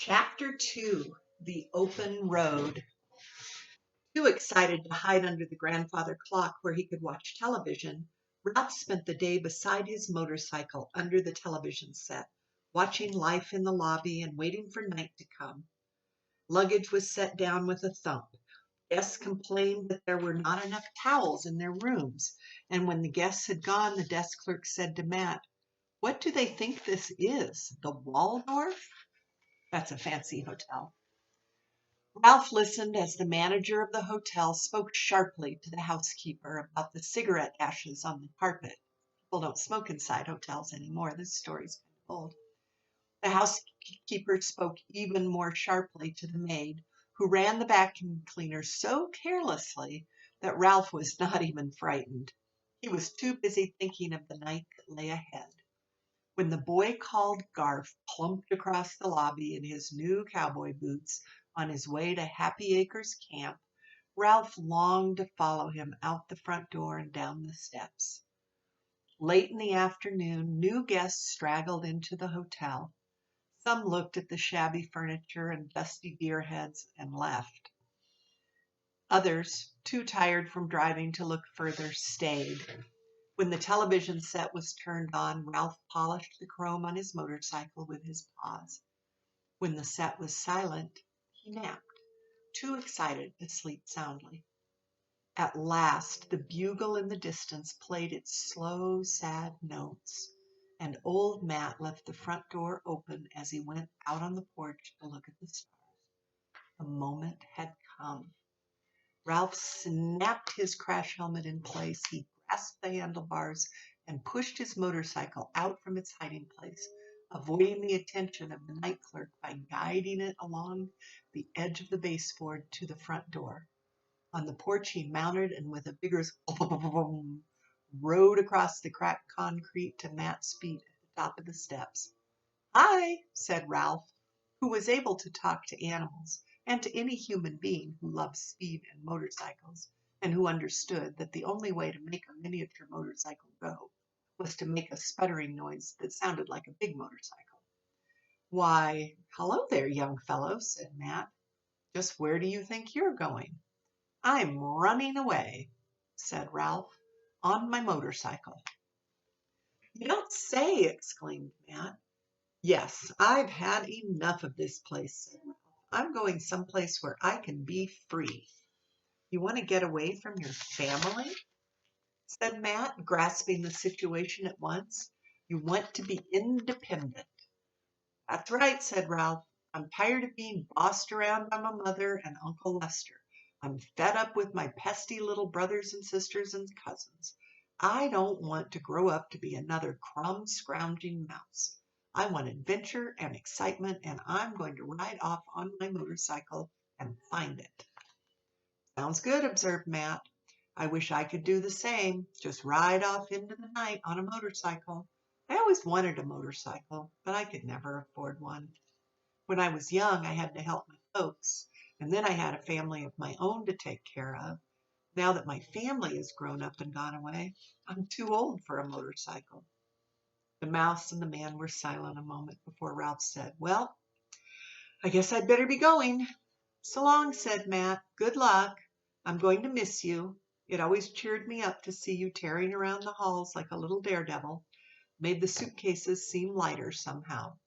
Chapter 2, The Open Road. Too excited to hide under the grandfather clock where he could watch television, Ralph spent the day beside his motorcycle under the television set, watching life in the lobby and waiting for night to come. Luggage was set down with a thump. Guests complained that there were not enough towels in their rooms, and when the guests had gone, the desk clerk said to Matt, "What do they think this is, the Waldorf?" That's a fancy hotel. Ralph listened as the manager of the hotel spoke sharply to the housekeeper about the cigarette ashes on the carpet. People don't smoke inside hotels anymore. This story's been told. The housekeeper spoke even more sharply to the maid, who ran the vacuum cleaner so carelessly that Ralph was not even frightened. He was too busy thinking of the night that lay ahead. When the boy called Garf plumped across the lobby in his new cowboy boots on his way to Happy Acres Camp, Ralph longed to follow him out the front door and down the steps. Late in the afternoon, new guests straggled into the hotel. Some looked at the shabby furniture and dusty deer heads and left. Others, too tired from driving to look further, stayed. When the television set was turned on, Ralph polished the chrome on his motorcycle with his paws. When the set was silent, he napped, too excited to sleep soundly. At last, the bugle in the distance played its slow, sad notes, and old Matt left the front door open as he went out on the porch to look at the stars. The moment had come. Ralph snapped his crash helmet in place. He grasped the handlebars and pushed his motorcycle out from its hiding place, avoiding the attention of the night clerk by guiding it along the edge of the baseboard to the front door. On the porch he mounted and with a vigorous rode across the cracked concrete to Matt's feet at the top of the steps. "Hi," said Ralph, who was able to talk to animals and to any human being who loved speed and motorcycles, and who understood that the only way to make a miniature motorcycle go was to make a sputtering noise that sounded like a big motorcycle. "Why, hello there, young fellow," said Matt. "Just where do you think you're going?" "I'm running away," said Ralph, "on my motorcycle." "You don't say," exclaimed Matt. "Yes, I've had enough of this place," said Ralph. "I'm going someplace where I can be free." "You want to get away from your family?" said Matt, grasping the situation at once. "You want to be independent." "That's right," said Ralph. "I'm tired of being bossed around by my mother and Uncle Lester. I'm fed up with my pesky little brothers and sisters and cousins. I don't want to grow up to be another crumb-scrounging mouse. I want adventure and excitement, and I'm going to ride off on my motorcycle and find it." "Sounds good," observed Matt. "I wish I could do the same, just ride off into the night on a motorcycle. I always wanted a motorcycle, but I could never afford one. When I was young, I had to help my folks, and then I had a family of my own to take care of. Now that my family has grown up and gone away, I'm too old for a motorcycle." The mouse and the man were silent a moment before Ralph said, "Well, I guess I'd better be going." "So long," said Matt. "Good luck. I'm going to miss you. It always cheered me up to see you tearing around the halls like a little daredevil. Made the suitcases seem lighter somehow."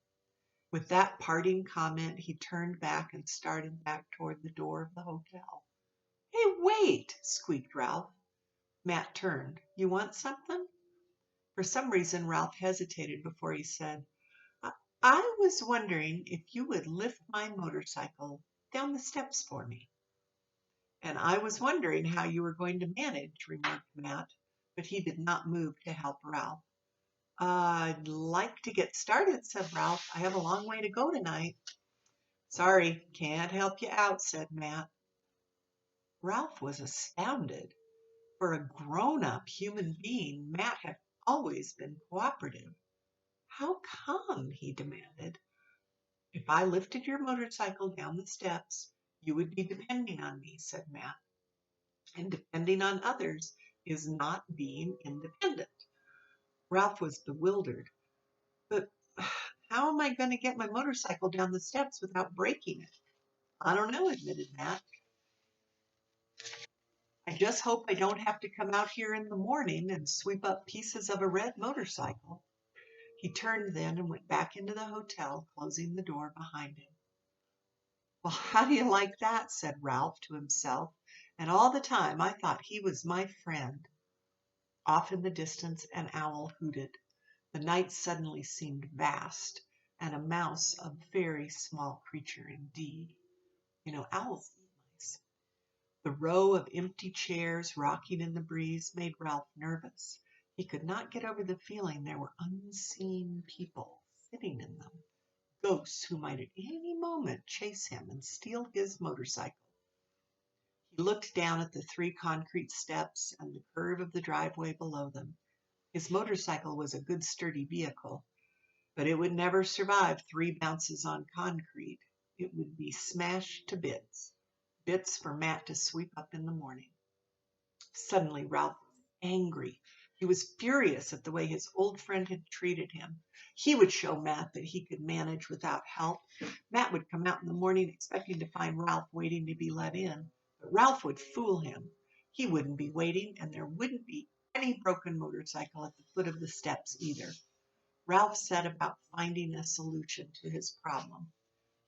With that parting comment, he turned back and started back toward the door of the hotel. "Hey, wait!" squeaked Ralph. Matt turned. "You want something?" For some reason, Ralph hesitated before he said, I was wondering if you would lift my motorcycle down the steps for me." "And I was wondering how you were going to manage," remarked Matt, but he did not move to help Ralph. "I'd like to get started," said Ralph. "I have a long way to go tonight." "Sorry, can't help you out," said Matt. Ralph was astounded. For a grown-up human being, Matt had always been cooperative. "How come?" he demanded. "If I lifted your motorcycle down the steps, you would be depending on me," said Matt. "And depending on others is not being independent." Ralph was bewildered. "But how am I going to get my motorcycle down the steps without breaking it? I don't know, admitted Matt. I just hope I don't have to come out here in the morning and sweep up pieces of a red motorcycle. He turned then and went back into the hotel, closing the door behind him. Well, how do you like that? Said Ralph to himself. And all the time I thought he was my friend. Off in the distance, an owl hooted. The night suddenly seemed vast, and a mouse a very small creature indeed. Owls eat mice. The row of empty chairs rocking in the breeze made Ralph nervous. He could not get over the feeling there were unseen people sitting in them, ghosts who might at any moment chase him and steal his motorcycle. He looked down at the 3 concrete steps and the curve of the driveway below them. His motorcycle was a good sturdy vehicle, but it would never survive 3 bounces on concrete. It would be smashed to bits. Bits for Matt to sweep up in the morning. Suddenly Ralph was angry. He was furious at the way his old friend had treated him. He would show Matt that he could manage without help. Matt would come out in the morning expecting to find Ralph waiting to be let in, but Ralph would fool him. He wouldn't be waiting, and there wouldn't be any broken motorcycle at the foot of the steps either. Ralph set about finding a solution to his problem.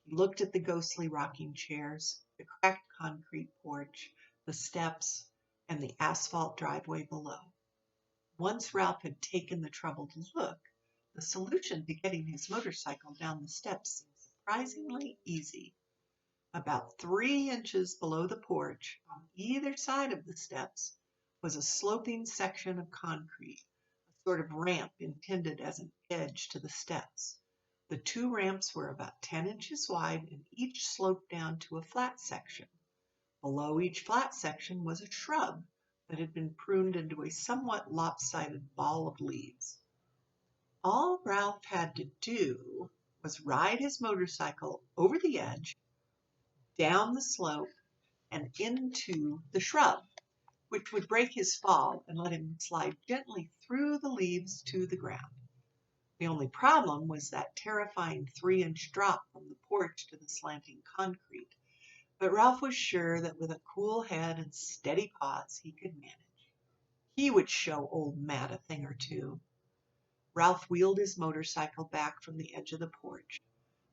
He looked at the ghostly rocking chairs, the cracked concrete porch, the steps, and the asphalt driveway below. Once Ralph had taken the trouble to look, the solution to getting his motorcycle down the steps seemed surprisingly easy. About 3 inches below the porch, on either side of the steps, was a sloping section of concrete, a sort of ramp intended as an edge to the steps. The 2 ramps were about 10 inches wide and each sloped down to a flat section. Below each flat section was a shrub that had been pruned into a somewhat lopsided ball of leaves. All Ralph had to do was ride his motorcycle over the edge, down the slope, and into the shrub, which would break his fall and let him slide gently through the leaves to the ground. The only problem was that terrifying 3-inch drop from the porch to the slanting concrete. But Ralph was sure that with a cool head and steady paws he could manage. He would show old Matt a thing or two. Ralph wheeled his motorcycle back from the edge of the porch,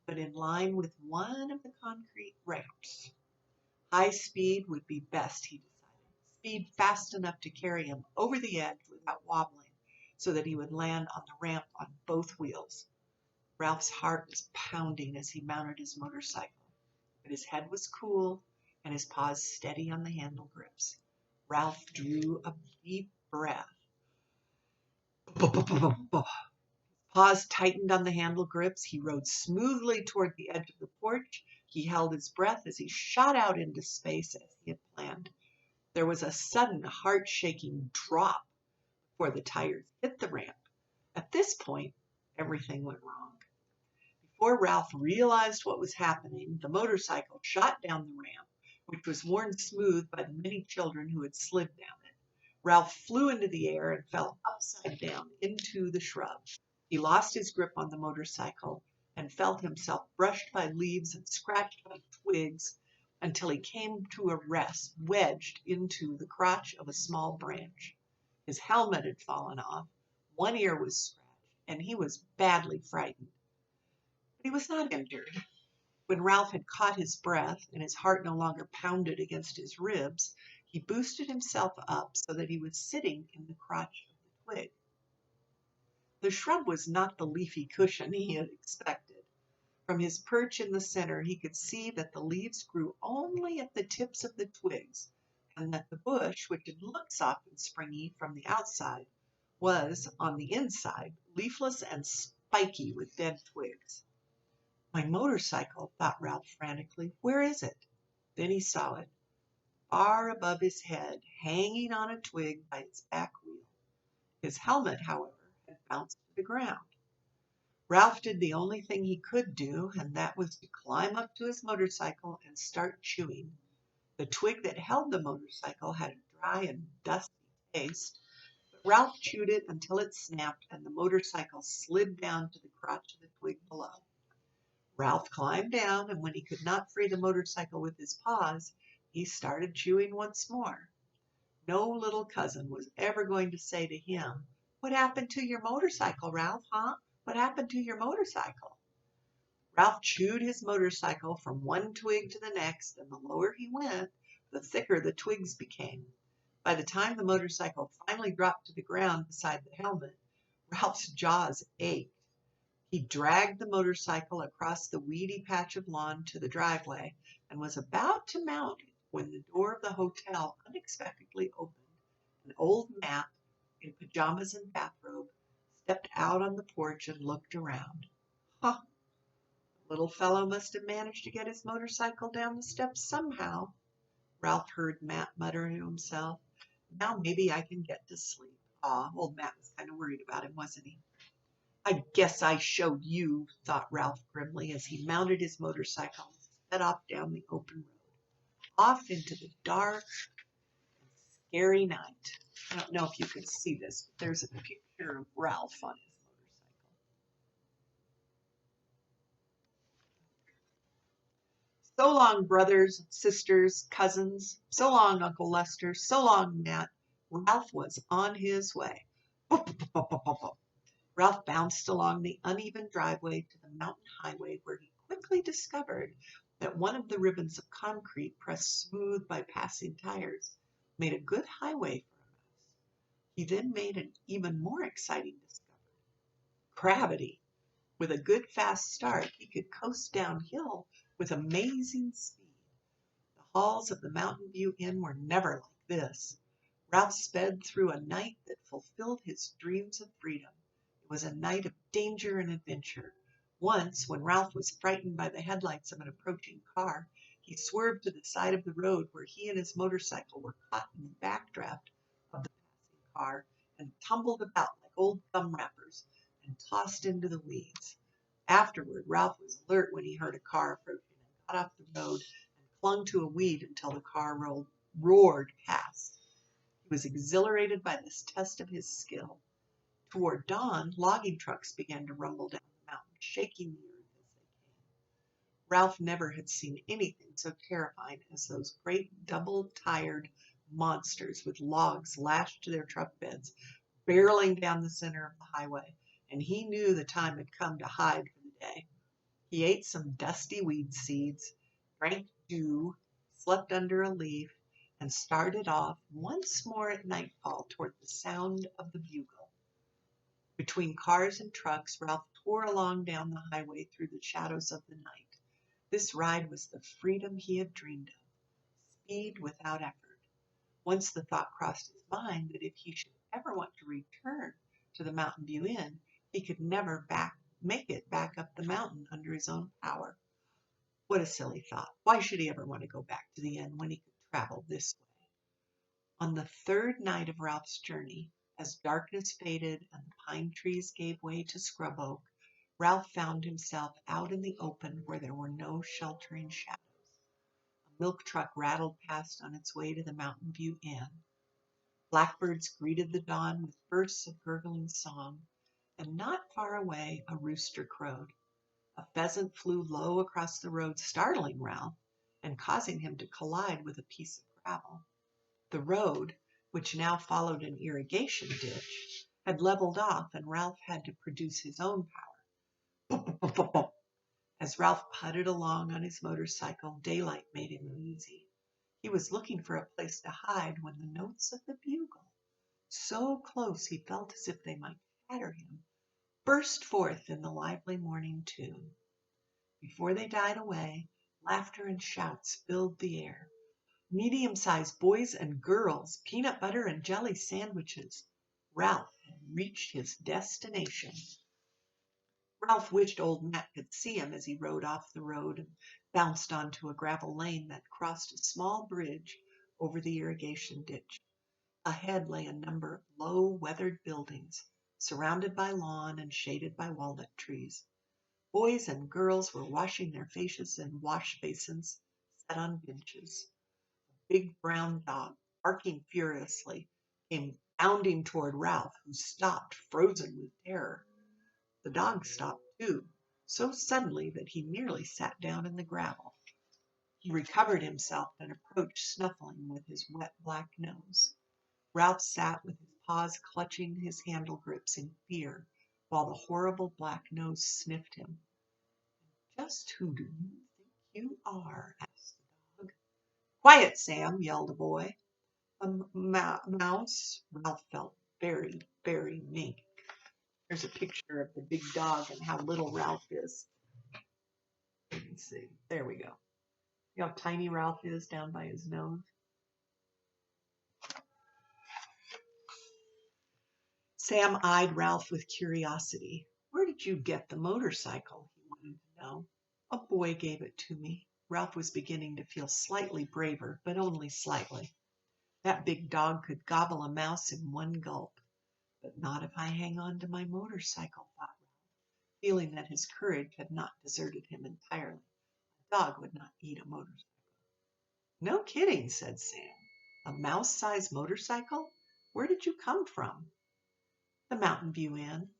but in line with one of the concrete ramps. High speed would be best, he decided. Speed fast enough to carry him over the edge without wobbling, so that he would land on the ramp on both wheels. Ralph's heart was pounding as he mounted his motorcycle, but his head was cool and his paws steady on the handle grips. Ralph drew a deep breath. His paws tightened on the handle grips. He rode smoothly toward the edge of the porch. He held his breath as he shot out into space as he had planned. There was a sudden heart-shaking drop before the tires hit the ramp. At this point, everything went wrong. Before Ralph realized what was happening, the motorcycle shot down the ramp, which was worn smooth by the many children who had slid down it. Ralph flew into the air and fell upside down into the shrub. He lost his grip on the motorcycle and felt himself brushed by leaves and scratched by twigs until he came to a rest, wedged into the crotch of a small branch. His helmet had fallen off, one ear was scratched, and he was badly frightened. But he was not injured. When Ralph had caught his breath and his heart no longer pounded against his ribs, he boosted himself up so that he was sitting in the crotch of the twig. The shrub was not the leafy cushion he had expected. From his perch in the center, he could see that the leaves grew only at the tips of the twigs, and that the bush, which had looked soft and springy from the outside, was, on the inside, leafless and spiky with dead twigs. My motorcycle, thought Ralph frantically. Where is it? Then he saw it, far above his head, hanging on a twig by its back wheel. His helmet, however, had bounced to the ground. Ralph did the only thing he could do, and that was to climb up to his motorcycle and start chewing. The twig that held the motorcycle had a dry and dusty taste, but Ralph chewed it until it snapped and the motorcycle slid down to the crotch of the twig below. Ralph climbed down, and when he could not free the motorcycle with his paws, he started chewing once more. No little cousin was ever going to say to him, "What happened to your motorcycle, Ralph, huh? What happened to your motorcycle?" Ralph chewed his motorcycle from one twig to the next, and the lower he went, the thicker the twigs became. By the time the motorcycle finally dropped to the ground beside the helmet, Ralph's jaws ached. He dragged the motorcycle across the weedy patch of lawn to the driveway and was about to mount it when the door of the hotel unexpectedly opened. An old Matt, in pajamas and bathrobe, stepped out on the porch and looked around. Huh, the little fellow must have managed to get his motorcycle down the steps somehow, Ralph heard Matt mutter to himself. Now maybe I can get to sleep. Aw, old Matt was kind of worried about him, wasn't he? I guess I showed you, thought Ralph grimly as he mounted his motorcycle and sped off down the open road, off into the dark and scary night. I don't know if you can see this, but there's a picture of Ralph on his motorcycle. So long, brothers, sisters, cousins. So long, Uncle Lester. So long, Matt. Ralph was on his way. Ralph bounced along the uneven driveway to the mountain highway, where he quickly discovered that one of the ribbons of concrete pressed smooth by passing tires made a good highway for a mouse. He then made an even more exciting discovery. Gravity. With a good fast start, he could coast downhill with amazing speed. The halls of the Mountain View Inn were never like this. Ralph sped through a night that fulfilled his dreams of freedom. It was a night of danger and adventure. Once, when Ralph was frightened by the headlights of an approaching car, he swerved to the side of the road where he and his motorcycle were caught in the backdraft of the passing car and tumbled about like old gum wrappers and tossed into the weeds. Afterward, Ralph was alert when he heard a car approaching and got off the road and clung to a weed until the car roared past. He was exhilarated by this test of his skill. Toward dawn, logging trucks began to rumble down the mountain, shaking the earth as they came. Ralph never had seen anything so terrifying as those great double-tired monsters with logs lashed to their truck beds, barreling down the center of the highway, and he knew the time had come to hide for the day. He ate some dusty weed seeds, drank dew, slept under a leaf, and started off once more at nightfall toward the sound of the bugle. Between cars and trucks, Ralph tore along down the highway through the shadows of the night. This ride was the freedom he had dreamed of, speed without effort. Once the thought crossed his mind that if he should ever want to return to the Mountain View Inn, he could never make it back up the mountain under his own power. What a silly thought. Why should he ever want to go back to the inn when he could travel this way? On the third night of Ralph's journey, as darkness faded and the pine trees gave way to scrub oak, Ralph found himself out in the open where there were no sheltering shadows. A milk truck rattled past on its way to the Mountain View Inn. Blackbirds greeted the dawn with bursts of gurgling song, and not far away a rooster crowed. A pheasant flew low across the road, startling Ralph and causing him to collide with a piece of gravel. The road, which now followed an irrigation ditch, had leveled off, and Ralph had to produce his own power. As Ralph putted along on his motorcycle, daylight made him uneasy. He was looking for a place to hide when the notes of the bugle, so close he felt as if they might shatter him, burst forth in the lively morning tune. Before they died away, laughter and shouts filled the air. Medium-sized boys and girls, peanut butter and jelly sandwiches. Ralph had reached his destination. Ralph wished old Matt could see him as he rode off the road and bounced onto a gravel lane that crossed a small bridge over the irrigation ditch. Ahead lay a number of low, weathered buildings, surrounded by lawn and shaded by walnut trees. Boys and girls were washing their faces in wash basins set on benches. A big brown dog, barking furiously, came bounding toward Ralph, who stopped, frozen with terror. The dog stopped too. so suddenly that he nearly sat down in the gravel. He recovered himself and approached, snuffling with his wet black nose. Ralph sat with his paws clutching his handle grips in fear, while the horrible black nose sniffed him. "Just who do you think you are?" asked the dog. "Quiet, Sam!" yelled a boy. "A mouse?" Ralph felt very, very mean. There's a picture of the big dog and how little Ralph is. Let me see. There we go. See how tiny Ralph is down by his nose? Sam eyed Ralph with curiosity. "Where did you get the motorcycle?" he wanted to know. "A boy gave it to me." Ralph was beginning to feel slightly braver, but only slightly. That big dog could gobble a mouse in one gulp. But not if I hang on to my motorcycle, thought Ralph, feeling that his courage had not deserted him entirely. A dog would not eat a motorcycle. "No kidding," said Sam. "A mouse-sized motorcycle? Where did you come from?" "The Mountain View Inn."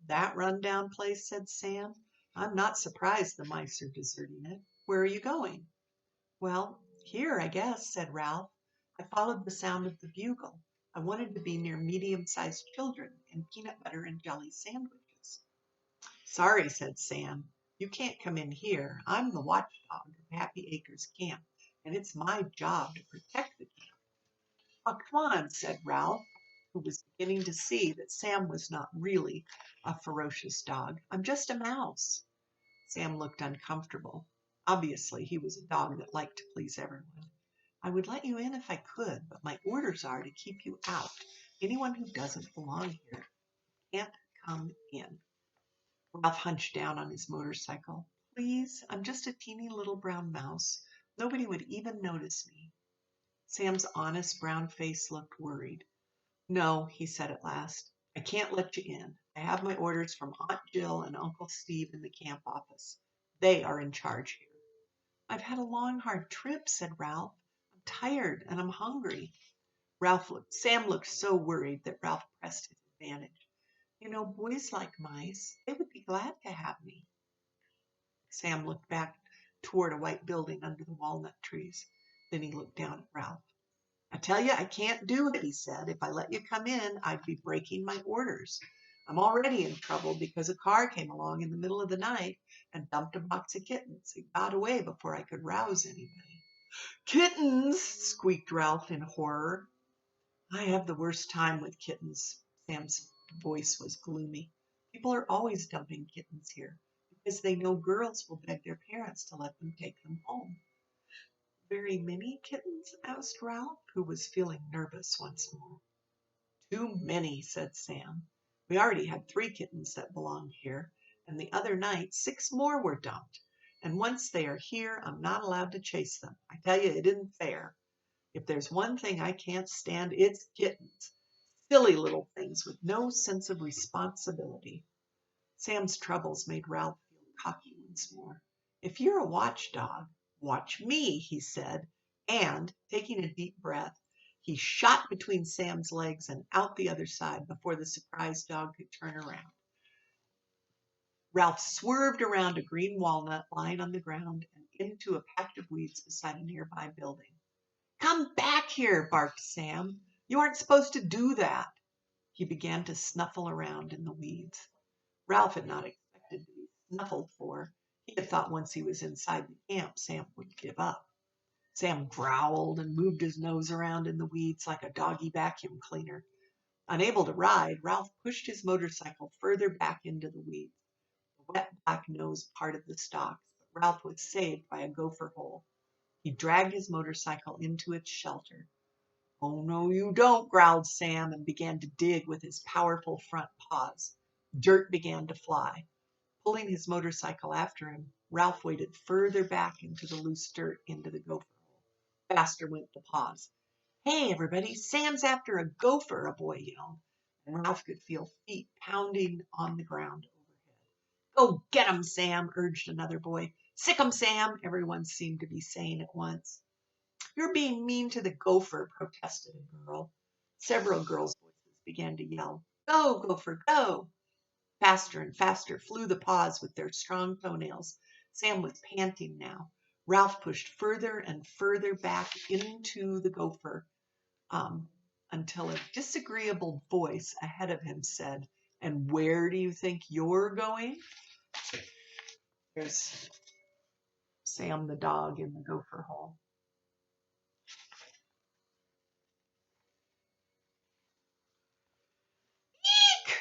"That run-down place," said Sam. "I'm not surprised the mice are deserting it. Where are you going?" "Well, here, I guess," said Ralph. "I followed the sound of the bugle. I wanted to be near medium-sized children and peanut butter and jelly sandwiches." "Sorry," said Sam. "You can't come in here. I'm the watchdog of Happy Acres Camp, and it's my job to protect the camp." "Oh, come on," said Ralph, who was beginning to see that Sam was not really a ferocious dog. "I'm just a mouse." Sam looked uncomfortable. Obviously, he was a dog that liked to please everyone. "I would let you in if I could, but my orders are to keep you out. Anyone who doesn't belong here can't come in." Ralph hunched down on his motorcycle. "Please, I'm just a teeny little brown mouse. Nobody would even notice me." Sam's honest brown face looked worried. "No," he said at last. "I can't let you in. I have my orders from Aunt Jill and Uncle Steve in the camp office. They are in charge here." "I've had a long, hard trip," said Ralph. "I'm tired and I'm hungry." Sam looked so worried that Ralph pressed his advantage. "You know, boys like mice. They would be glad to have me." Sam looked back toward a white building under the walnut trees. Then he looked down at Ralph. "I tell you, I can't do it," he said. "If I let you come in, I'd be breaking my orders. I'm already in trouble because a car came along in the middle of the night and dumped a box of kittens. It got away before I could rouse anybody." "Kittens!" squeaked Ralph in horror. "I have the worst time with kittens." Sam's voice was gloomy. "People are always dumping kittens here because they know girls will beg their parents to let them take them home." "Very many kittens?" asked Ralph, who was feeling nervous once more. "Too many," said Sam. "We already had 3 kittens that belonged here, and the other night 6 more were dumped. And once they are here, I'm not allowed to chase them. I tell you, it isn't fair. If there's one thing I can't stand, it's kittens. Silly little things with no sense of responsibility." Sam's troubles made Ralph feel cocky once more. "If you're a watchdog, watch me," he said, and, taking a deep breath, he shot between Sam's legs and out the other side before the surprised dog could turn around. Ralph swerved around a green walnut lying on the ground and into a patch of weeds beside a nearby building. "Come back here," barked Sam. "You aren't supposed to do that." He began to snuffle around in the weeds. Ralph had not expected to be snuffled for. He had thought once he was inside the camp, Sam would give up. Sam growled and moved his nose around in the weeds like a doggy vacuum cleaner. Unable to ride, Ralph pushed his motorcycle further back into the weeds. The wet black nose parted the stalks, but Ralph was saved by a gopher hole. He dragged his motorcycle into its shelter. "Oh, no, you don't," growled Sam and began to dig with his powerful front paws. Dirt began to fly. Pulling his motorcycle after him, Ralph waded further back into the loose dirt into the gopher hole. Faster went the paws. "Hey, everybody, Sam's after a gopher," a boy yelled, and Ralph could feel feet pounding on the ground overhead. "Go get 'em, Sam," urged another boy. "Sick 'em, Sam," everyone seemed to be saying at once. "You're being mean to the gopher," protested a girl. Several girls' voices began to yell, "Go, gopher, go." Faster and faster flew the paws with their strong toenails. Sam was panting now. Ralph pushed further and further back into the gopher um, until a disagreeable voice ahead of him said, "And where do you think you're going?" There's Sam the dog in the gopher hole.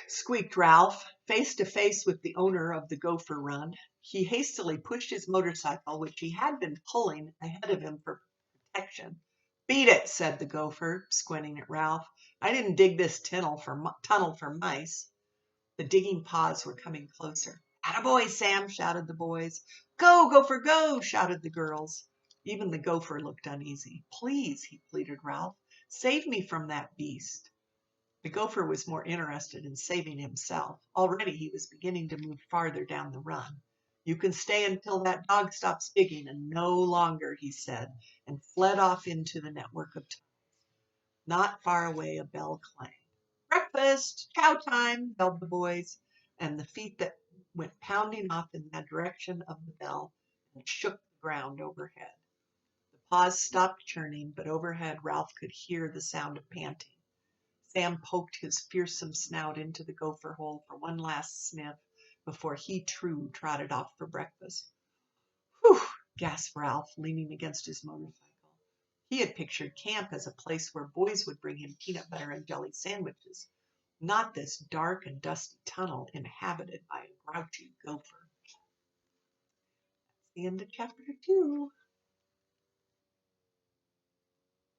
Squeaked Ralph, face to face with the owner of the gopher run. He hastily pushed his motorcycle, which he had been pulling, ahead of him for protection. "Beat it," said the gopher, squinting at Ralph. "I didn't dig this tunnel for mice." The digging paws were coming closer. "Attaboy, Sam," shouted the boys. "Go, gopher, go," shouted the girls. Even the gopher looked uneasy. "Please," he pleaded Ralph, "save me from that beast." The gopher was more interested in saving himself. Already he was beginning to move farther down the run. "You can stay until that dog stops digging, and no longer," he said, and fled off into the network of tunnels. Not far away a bell clanged. "Breakfast! Chow time!" yelled the boys, and the feet that went pounding off in the direction of the bell and shook the ground overhead. The paws stopped churning, but overhead Ralph could hear the sound of panting. Sam poked his fearsome snout into the gopher hole for one last sniff before he too trotted off for breakfast. "Whew!" gasped Ralph, leaning against his motorcycle. He had pictured camp as a place where boys would bring him peanut butter and jelly sandwiches, not this dark and dusty tunnel inhabited by a grouchy gopher. That's the end of chapter 2.